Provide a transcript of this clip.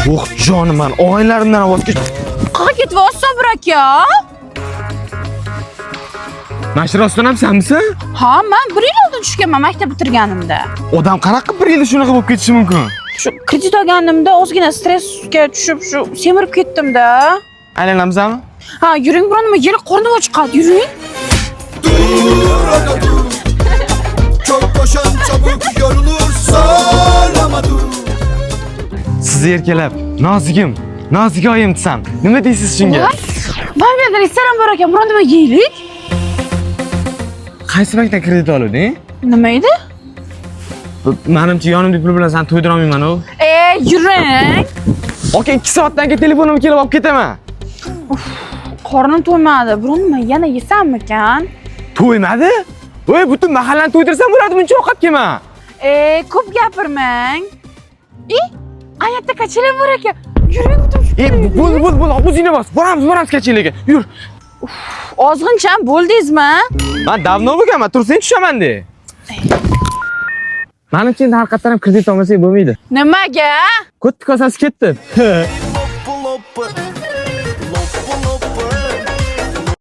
Oh jonim men, og'aylarimdan voz kech. Qayerga ketyapsan aka? Nashr rostdan ham senmisan? Ha, men 1 yil oldin tushganman maktab bitirganimda. Odam qanaqa 1 yilda shunaqa bo'lib ketishi mumkin? Shu kredit olganimda ozgina stressga tushib, shu semirib ketdim-da. Aylanamizmi? Ha, yuring, biron nima yili qornim och qoldi, yuring. Çok koşan çabuk yorulur sallama dur. Sizni erkalab, nozik oyim desam, nima deysiz shunga? Barmenda restoran bor ekan, biron nima yeylik. Qaysi bankdan kredit oluvding? Nima edi? Menimcha yonimda pul bilan seni to'ydira olmayman-ku. Yuring. Aka 2 soatdan keyin telefonimni kelib olib ketaman. Qornim to'ymadi. Biron nima yana yesammikan? To'ymadi? Voy, butun mahallani to'ydirsam bo'ladi, buncha ovqat yema. Ko'p gapirmang. Ayatda kachilar bor ekan. Yuring, butun. Bo'l, og'zingni bos. Boramiz kachilarga. Yur. Ozg'incha bo'ldingizmi? Men davno bo'lganman, tursang tushaman de. Menimcha endi har qatdan ham kredit olmasak bo'lmaydi. Nimaga? Ko'tti kosasi ketdi. Loppa loppa